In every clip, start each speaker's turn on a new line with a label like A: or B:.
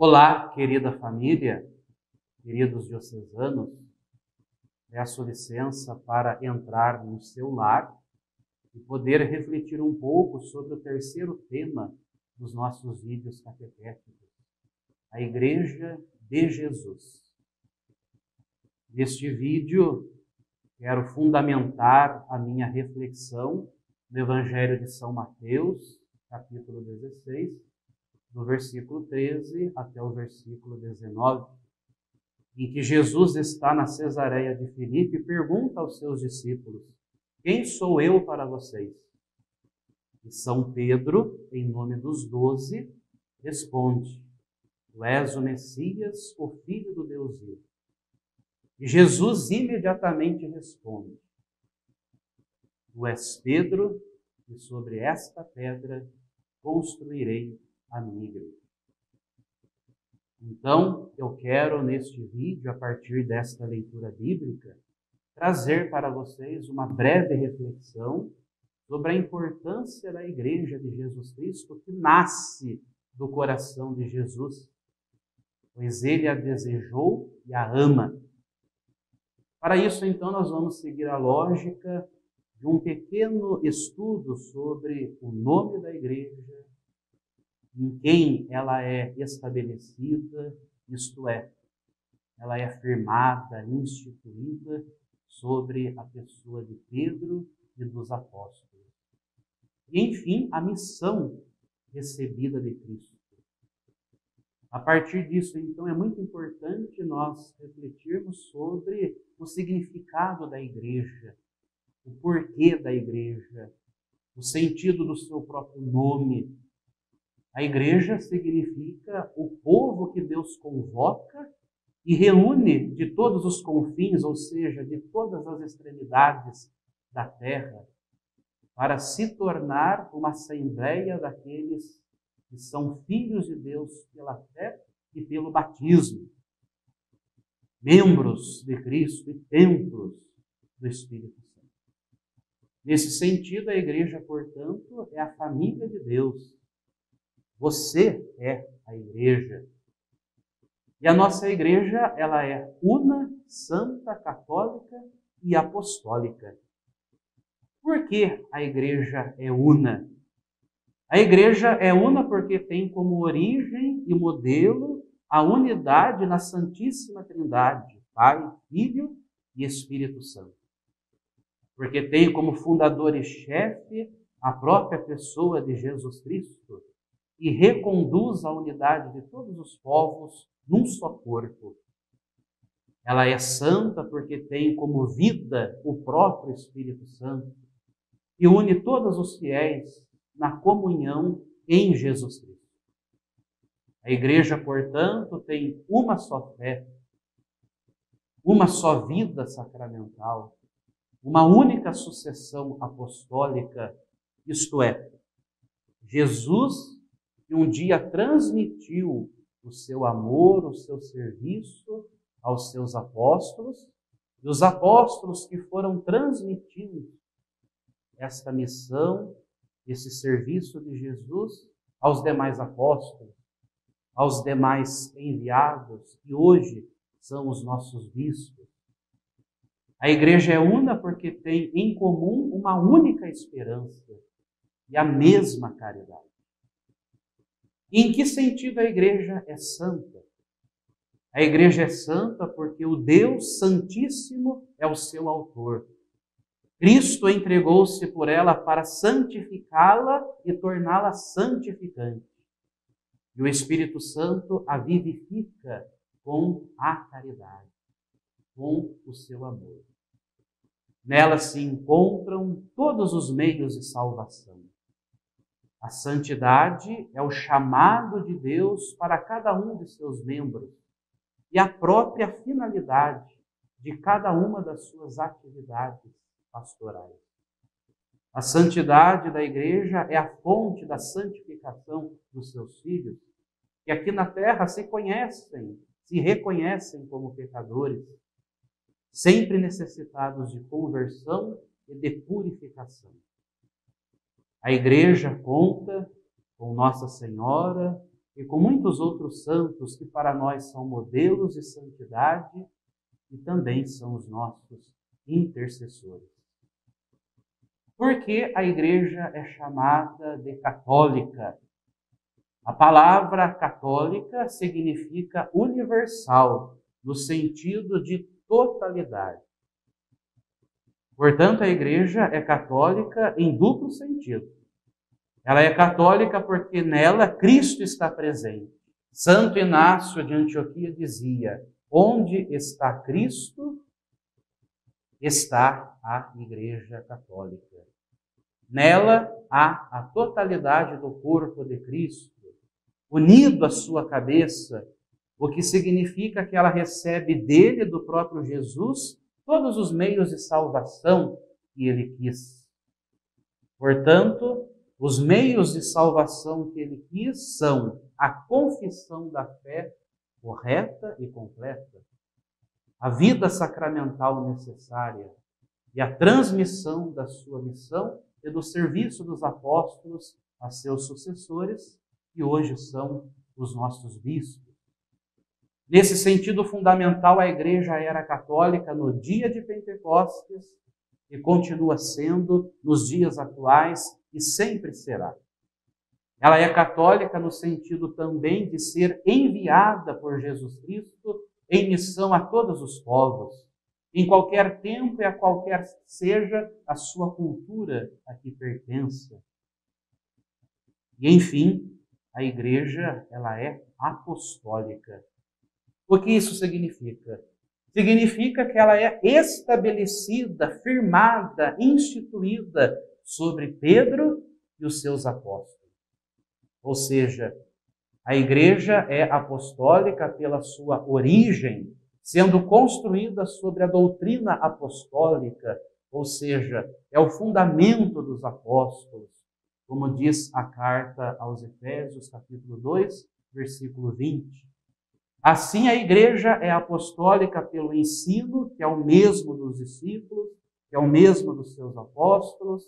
A: Olá, querida família, queridos diocesanos, peço licença para entrar no seu lar e poder refletir um pouco sobre o terceiro tema dos nossos vídeos catequéticos, a Igreja de Jesus. Neste vídeo, quero fundamentar a minha reflexão no Evangelho de São Mateus, capítulo 16, do versículo 13 até o versículo 19, em que Jesus está na Cesareia de Filipe e pergunta aos seus discípulos: quem sou eu para vocês? E São Pedro, em nome dos 12, responde: tu és o Messias, o Filho do Deus vivo. E Jesus imediatamente responde: tu és Pedro, e sobre esta pedra construirei a minha igreja. Então, eu quero neste vídeo, a partir desta leitura bíblica, trazer para vocês uma breve reflexão sobre a importância da Igreja de Jesus Cristo, que nasce do coração de Jesus, pois Ele a desejou e a ama. Para isso, então, nós vamos seguir a lógica de um pequeno estudo sobre o nome da Igreja, em quem ela é estabelecida, isto é, ela é firmada, instituída sobre a pessoa de Pedro e dos apóstolos. E, enfim, a missão recebida de Cristo. A partir disso, então, é muito importante nós refletirmos sobre o significado da Igreja, o porquê da Igreja, o sentido do seu próprio nome. A Igreja significa o povo que Deus convoca e reúne de todos os confins, ou seja, de todas as extremidades da terra, para se tornar uma assembleia daqueles que são filhos de Deus pela fé e pelo batismo, membros de Cristo e templos do Espírito Santo. Nesse sentido, a Igreja, portanto, é a família de Deus. Você é a Igreja. E a nossa Igreja, ela é una, santa, católica e apostólica. Por que a Igreja é una? A Igreja é una porque tem como origem e modelo a unidade na Santíssima Trindade, Pai, Filho e Espírito Santo. Porque tem como fundador e chefe a própria pessoa de Jesus Cristo, e reconduz a unidade de todos os povos num só corpo. Ela é santa porque tem como vida o próprio Espírito Santo e une todos os fiéis na comunhão em Jesus Cristo. A Igreja, portanto, tem uma só fé, uma só vida sacramental, uma única sucessão apostólica, isto é, Jesus, que um dia transmitiu o seu amor, o seu serviço aos seus apóstolos, e os apóstolos que foram transmitindo esta missão, esse serviço de Jesus aos demais apóstolos, aos demais enviados, que hoje são os nossos bispos. A Igreja é una porque tem em comum uma única esperança e a mesma caridade. E em que sentido a Igreja é santa? A Igreja é santa porque o Deus Santíssimo é o seu autor. Cristo entregou-se por ela para santificá-la e torná-la santificante. E o Espírito Santo a vivifica com a caridade, com o seu amor. Nela se encontram todos os meios de salvação. A santidade é o chamado de Deus para cada um de seus membros e a própria finalidade de cada uma das suas atividades pastorais. A santidade da Igreja é a fonte da santificação dos seus filhos, que aqui na terra se reconhecem como pecadores, sempre necessitados de conversão e de purificação. A Igreja conta com Nossa Senhora e com muitos outros santos que para nós são modelos de santidade e também são os nossos intercessores. Por que a igreja é chamada de católica? A palavra católica significa universal, no sentido de totalidade. Portanto, a igreja é católica em duplo sentido. Ela é católica porque nela Cristo está presente. Santo Inácio de Antioquia dizia: onde está Cristo, está a Igreja Católica. Nela há a totalidade do corpo de Cristo, unido à sua cabeça, o que significa que ela recebe dele, do próprio Jesus, todos os meios de salvação que ele quis. Portanto, os meios de salvação que ele quis são a confissão da fé correta e completa, a vida sacramental necessária e a transmissão da sua missão e do serviço dos apóstolos a seus sucessores, que hoje são os nossos bispos. Nesse sentido fundamental, a Igreja era católica no dia de Pentecostes e continua sendo nos dias atuais e sempre será. Ela é católica no sentido também de ser enviada por Jesus Cristo em missão a todos os povos, em qualquer tempo e a qualquer seja a sua cultura a que pertença. E, enfim, a Igreja, ela é apostólica. O que isso significa? Significa que ela é estabelecida, firmada, instituída sobre Pedro e os seus apóstolos. Ou seja, a Igreja é apostólica pela sua origem, sendo construída sobre a doutrina apostólica, ou seja, é o fundamento dos apóstolos, como diz a carta aos Efésios, capítulo 2, versículo 20. Assim, a Igreja é apostólica pelo ensino, que é o mesmo dos discípulos, que é o mesmo dos seus apóstolos,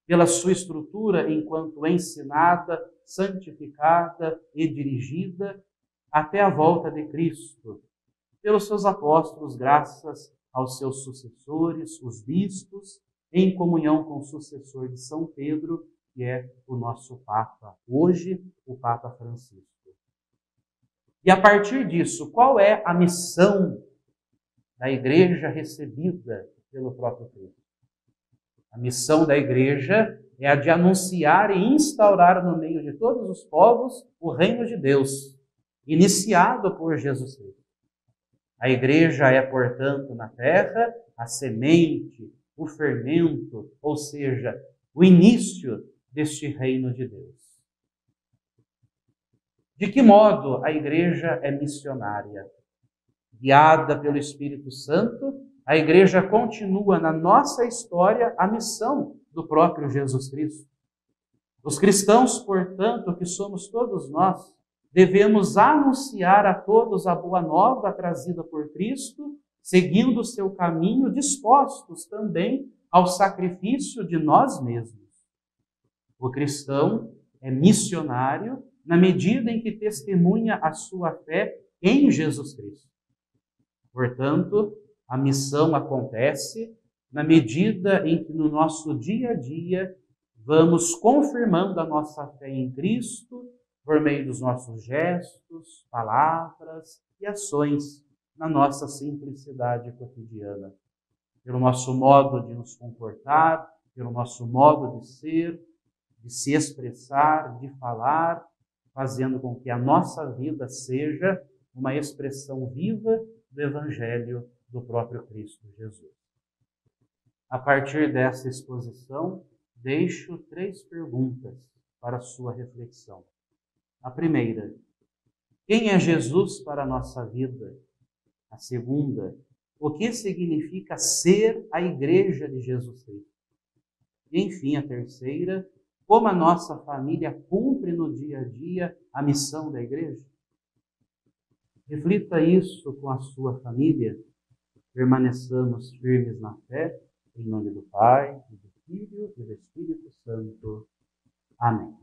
A: pela sua estrutura enquanto ensinada, santificada e dirigida até a volta de Cristo, pelos seus apóstolos, graças aos seus sucessores, os bispos, em comunhão com o sucessor de São Pedro, que é o nosso Papa, hoje o Papa Francisco. E a partir disso, qual é a missão da Igreja recebida pelo próprio Cristo? A missão da Igreja é a de anunciar e instaurar no meio de todos os povos o reino de Deus, iniciado por Jesus Cristo. A Igreja é, portanto, na terra, a semente, o fermento, ou seja, o início deste reino de Deus. De que modo a Igreja é missionária? Guiada pelo Espírito Santo, a Igreja continua na nossa história a missão do próprio Jesus Cristo. Os cristãos, portanto, que somos todos nós, devemos anunciar a todos a boa nova trazida por Cristo, seguindo o seu caminho, dispostos também ao sacrifício de nós mesmos. O cristão é missionário na medida em que testemunha a sua fé em Jesus Cristo. Portanto, a missão acontece na medida em que no nosso dia a dia vamos confirmando a nossa fé em Cristo por meio dos nossos gestos, palavras e ações na nossa simplicidade cotidiana. Pelo nosso modo de nos comportar, pelo nosso modo de ser, de se expressar, de falar, fazendo com que a nossa vida seja uma expressão viva do Evangelho do próprio Cristo Jesus. A partir dessa exposição, deixo 3 perguntas para a sua reflexão. A primeira: quem é Jesus para a nossa vida? A segunda: o que significa ser a Igreja de Jesus Cristo? E, enfim, a terceira: como a nossa família cumpre no dia a dia a missão da Igreja? Reflita isso com a sua família. Permaneçamos firmes na fé, em nome do Pai, e do Filho e do Espírito Santo. Amém.